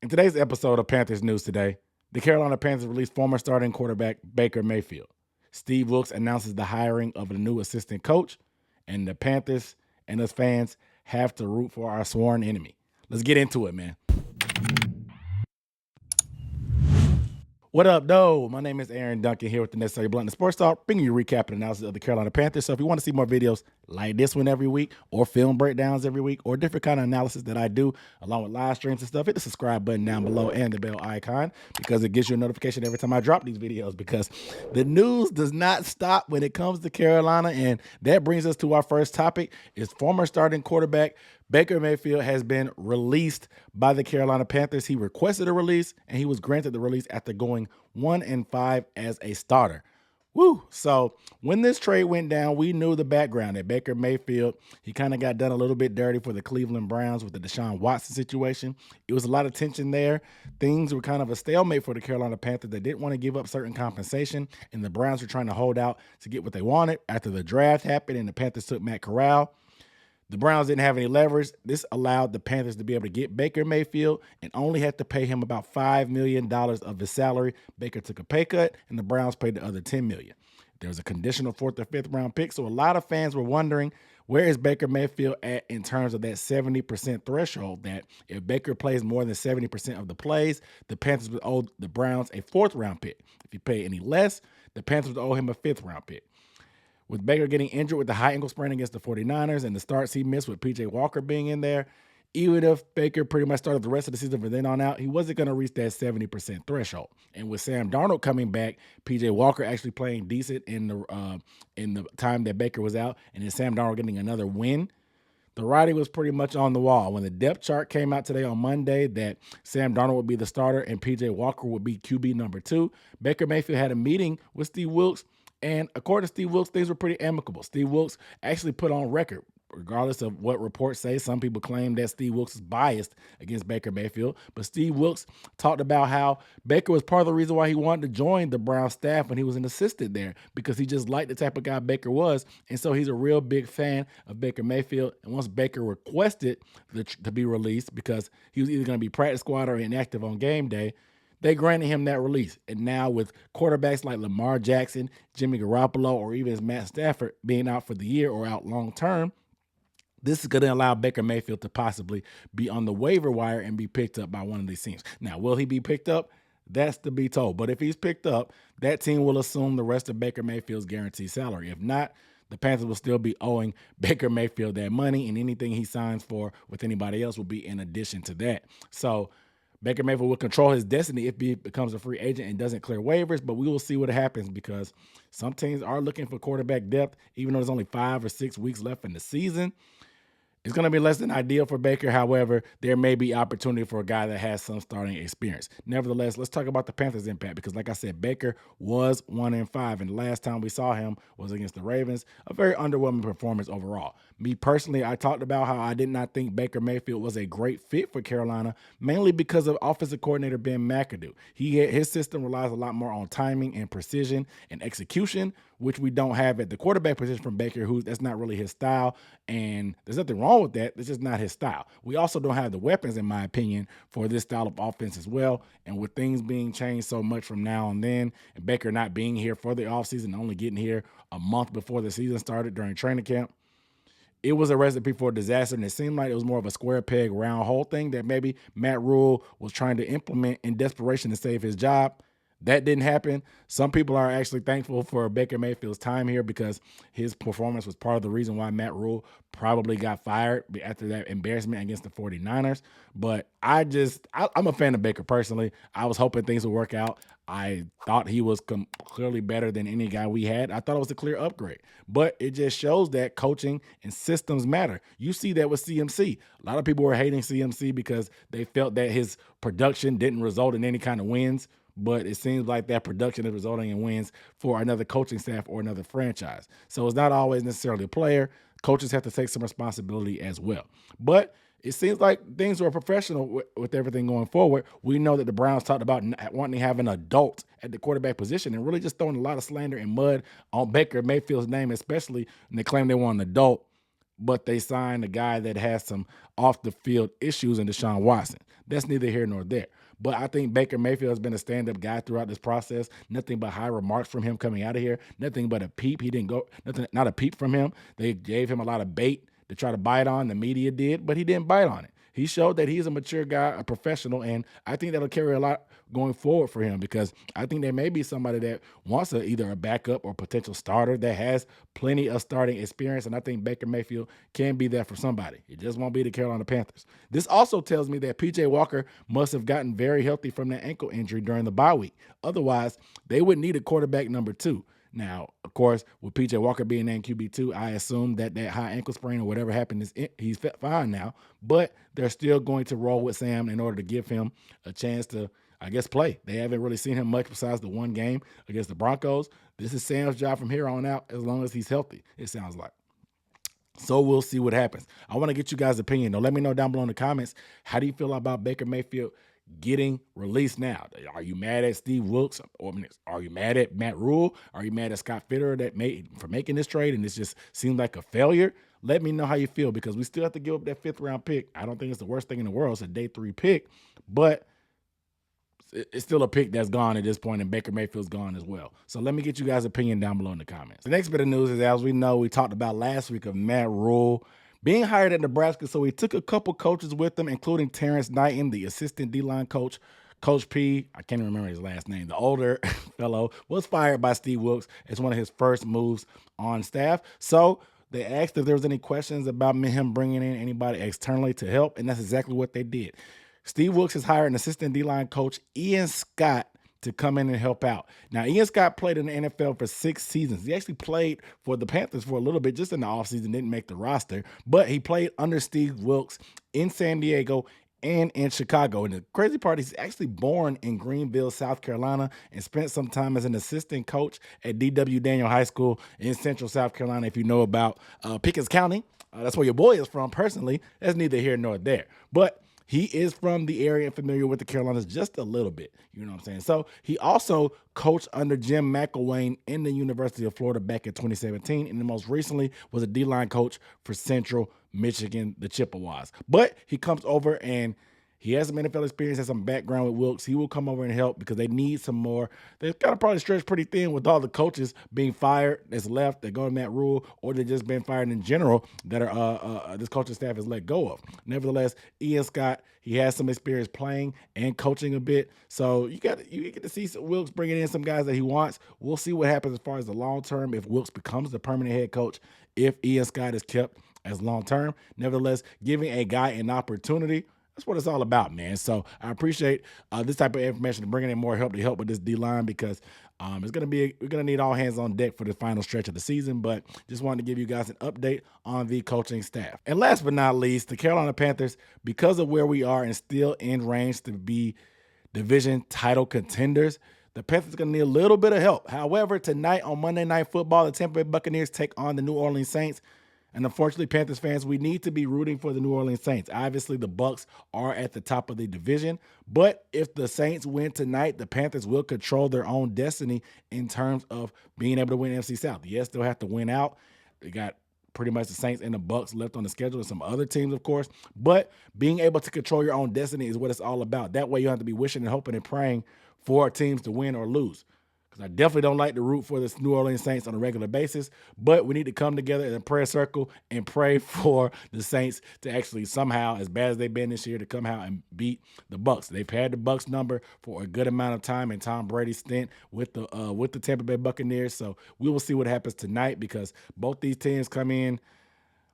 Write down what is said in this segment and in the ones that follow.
In today's episode of Panthers News Today, the Carolina Panthers released former starting quarterback Baker Mayfield. Steve Wilks announces the hiring of a new assistant coach, and the Panthers and us fans have to root for our sworn enemy. Let's get into it, man. What up, though? My name is Aaron Duncan here with the Necessary Blunt and Sports Talk, bringing you a recap and analysis of the Carolina Panthers. So if you want to see more videos like this one every week, or film breakdowns every week, or different kind of analysis that I do, along with live streams and stuff, hit the subscribe button down below and the bell icon because it gives you a notification every time I drop these videos, because the news does not stop when it comes to Carolina. And that brings us to our first topic. Is former starting quarterback Baker Mayfield has been released by the Carolina Panthers. He requested a release, and he was granted the release after going 1-5 as a starter. Woo! So when this trade went down, we knew the background that Baker Mayfield, he kind of got done a little bit dirty for the Cleveland Browns with the Deshaun Watson situation. It was a lot of tension there. Things were kind of a stalemate for the Carolina Panthers. They didn't want to give up certain compensation, and the Browns were trying to hold out to get what they wanted. After the draft happened and the Panthers took Matt Corral, the Browns didn't have any leverage. This allowed the Panthers to be able to get Baker Mayfield and only had to pay him about $5 million of his salary. Baker took a pay cut, and the Browns paid the other $10 million. There was a conditional 4th or 5th round pick, so a lot of fans were wondering, where is Baker Mayfield at in terms of that 70% threshold, that if Baker plays more than 70% of the plays, the Panthers would owe the Browns a 4th round pick. If he paid any less, the Panthers would owe him a 5th round pick. With Baker getting injured with the high ankle sprain against the 49ers and the starts he missed with P.J. Walker being in there, even if Baker pretty much started the rest of the season from then on out, he wasn't going to reach that 70% threshold. And with Sam Darnold coming back, P.J. Walker actually playing decent in the time that Baker was out, and then Sam Darnold getting another win, the writing was pretty much on the wall. When the depth chart came out today on Monday that Sam Darnold would be the starter and P.J. Walker would be QB number 2, Baker Mayfield had a meeting with Steve Wilks, and according to Steve Wilks, things were pretty amicable. Steve Wilks actually put on record, regardless of what reports say. Some people claim that Steve Wilks is biased against Baker Mayfield, but Steve Wilks talked about how Baker was part of the reason why he wanted to join the Browns staff when he was an assistant there, because he just liked the type of guy Baker was, and so he's a real big fan of Baker Mayfield. And once Baker requested to be released because he was either going to be practice squad or inactive on game day, they granted him that release. And now with quarterbacks like Lamar Jackson, Jimmy Garoppolo, or even Matt Stafford being out for the year or out long term, this is going to allow Baker Mayfield to possibly be on the waiver wire and be picked up by one of these teams. Now, will he be picked up? That's to be told. But if he's picked up, that team will assume the rest of Baker Mayfield's guaranteed salary. If not, the Panthers will still be owing Baker Mayfield that money, and anything he signs for with anybody else will be in addition to that. So Baker Mayfield will control his destiny if he becomes a free agent and doesn't clear waivers, but we will see what happens, because some teams are looking for quarterback depth, even though there's only 5 or 6 weeks left in the season. It's going to be less than ideal for Baker. However, there may be opportunity for a guy that has some starting experience. Nevertheless, let's talk about the Panthers' impact, because like I said, Baker was 1-5, and the last time we saw him was against the Ravens. A very underwhelming performance overall. Me personally, I talked about how I did not think Baker Mayfield was a great fit for Carolina, mainly because of offensive coordinator Ben McAdoo. His system relies a lot more on timing and precision and execution, which we don't have at the quarterback position from Baker, that's not really his style, and there's nothing wrong with that. It's just not his style. We also don't have the weapons, in my opinion, for this style of offense as well, and with things being changed so much from now and then, and Baker not being here for the offseason, only getting here a month before the season started during training camp, it was a recipe for disaster, and it seemed like it was more of a square peg, round hole thing that maybe Matt Rule was trying to implement in desperation to save his job. That didn't happen. Some people are actually thankful for Baker Mayfield's time here, because his performance was part of the reason why Matt Rule probably got fired after that embarrassment against the 49ers. But I'm a fan of Baker personally. I was hoping things would work out. I thought he was clearly better than any guy we had. I thought it was a clear upgrade. But it just shows that coaching and systems matter. You see that with CMC. A lot of people were hating CMC because they felt that his production didn't result in any kind of wins. But it seems like that production is resulting in wins for another coaching staff or another franchise. So it's not always necessarily a player. Coaches have to take some responsibility as well. But it seems like things were professional with everything going forward. We know that the Browns talked about wanting to have an adult at the quarterback position, and really just throwing a lot of slander and mud on Baker Mayfield's name, especially when they claim they want an adult, but they signed a guy that has some off the field issues in Deshaun Watson. That's neither here nor there. But I think Baker Mayfield has been a stand-up guy throughout this process. Nothing but high remarks from him coming out of here. Nothing but a peep. He didn't go, nothing, not a peep from him. They gave him a lot of bait to try to bite on. The media did, but he didn't bite on it. He showed that he's a mature guy, a professional, and I think that'll carry a lot going forward for him, because I think there may be somebody that wants either a backup or potential starter that has plenty of starting experience, and I think Baker Mayfield can be there for somebody. It just won't be the Carolina Panthers. This also tells me that P.J. Walker must have gotten very healthy from that ankle injury during the bye week. Otherwise, they would need a quarterback number 2. Now, of course, with P.J. Walker being named QB2, I assume that high ankle sprain or whatever happened, he's fine now. But they're still going to roll with Sam in order to give him a chance to, I guess, play. They haven't really seen him much besides the one game against the Broncos. This is Sam's job from here on out as long as he's healthy, it sounds like. So we'll see what happens. I want to get you guys' opinion, though. Let me know down below in the comments, how do you feel about Baker Mayfield getting released now? Are you mad at Steve Wilks, or are you mad at Matt Rule? Are you mad at Scott Fitter for making this trade and it just seemed like a failure? Let me know how you feel, because we still have to give up that 5th round pick. I don't think it's the worst thing in the world. It's a day 3 pick, but it's still a pick that's gone at this point, and Baker Mayfield's gone as well. So let me get you guys' opinion down below in the comments. The next bit of news is, as we know, we talked about last week of Matt Rule being hired at Nebraska. So he took a couple coaches with him, including Terrence Knighton, the assistant D-line coach. Coach P, I can't remember his last name, the older fellow, was fired by Steve Wilks as one of his first moves on staff. So they asked if there was any questions about him bringing in anybody externally to help, and that's exactly what they did. Steve Wilks has hired an assistant D-line coach, Ian Scott, to come in and help out. Now, Ian Scott played in the NFL for 6 seasons. He actually played for the Panthers for a little bit, just in the offseason, didn't make the roster, but he played under Steve Wilks in San Diego and in Chicago. And the crazy part is he's actually born in Greenville, South Carolina, and spent some time as an assistant coach at D.W. Daniel High School in Central South Carolina. If you know about Pickens County, that's where your boy is from personally. That's neither here nor there. But he is from the area and familiar with the Carolinas just a little bit. You know what I'm saying? So he also coached under Jim McElwain in the University of Florida back in 2017. And then most recently was a D-line coach for Central Michigan, the Chippewas. But he comes over and he has some NFL experience, has some background with Wilks. He will come over and help because they need some more. They've got to probably stretch pretty thin with all the coaches being fired that's left. They're going to Matt Rule, or they've just been fired in general that are this coaching staff has let go of. Nevertheless, Ian Scott, he has some experience playing and coaching a bit. So you get to see Wilks bringing in some guys that he wants. We'll see what happens as far as the long term, if Wilks becomes the permanent head coach, if Ian Scott is kept as long term. Nevertheless, giving a guy an opportunity, that's what it's all about, man. So I appreciate this type of information, bringing in more help to help with this D-line, because we're gonna need all hands on deck for the final stretch of the season. But just wanted to give you guys an update on the coaching staff. And last but not least, the Carolina Panthers, because of where we are and still in range to be division title contenders, the Panthers are going to need a little bit of help. However, tonight on Monday Night Football, the Tampa Bay Buccaneers take on the New Orleans Saints. And unfortunately, Panthers fans, we need to be rooting for the New Orleans Saints. Obviously, the Bucs are at the top of the division. But if the Saints win tonight, the Panthers will control their own destiny in terms of being able to win NFC South. Yes, they'll have to win out. They got pretty much the Saints and the Bucs left on the schedule, and some other teams, of course. But being able to control your own destiny is what it's all about. That way you don't have to be wishing and hoping and praying for teams to win or lose. Because I definitely don't like to root for the New Orleans Saints on a regular basis, but we need to come together in a prayer circle and pray for the Saints to actually somehow, as bad as they've been this year, to come out and beat the Bucs. They've had the Bucs number for a good amount of time in Tom Brady's stint with the Tampa Bay Buccaneers. So we will see what happens tonight, because both these teams come in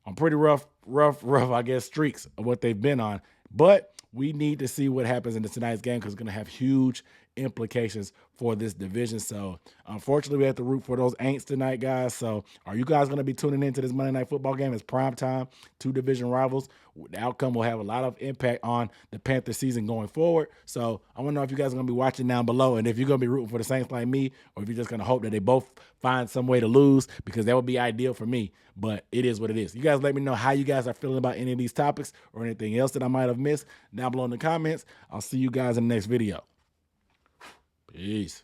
on pretty rough, I guess, streaks of what they've been on. But we need to see what happens in tonight's game, because it's going to have huge implications for this division. So unfortunately, we have to root for those Aints tonight, guys. So are you guys going to be tuning into this Monday Night Football game? It's prime time, 2 division rivals. The outcome will have a lot of impact on the Panthers season going forward. So I want to know if you guys are going to be watching down below, and if you're going to be rooting for the Saints like me, or if you're just going to hope that they both find some way to lose, because that would be ideal for me. But it is what it is. You guys let me know how you guys are feeling about any of these topics or anything else that I might have missed down below in the comments. I'll see you guys in the next video. Peace.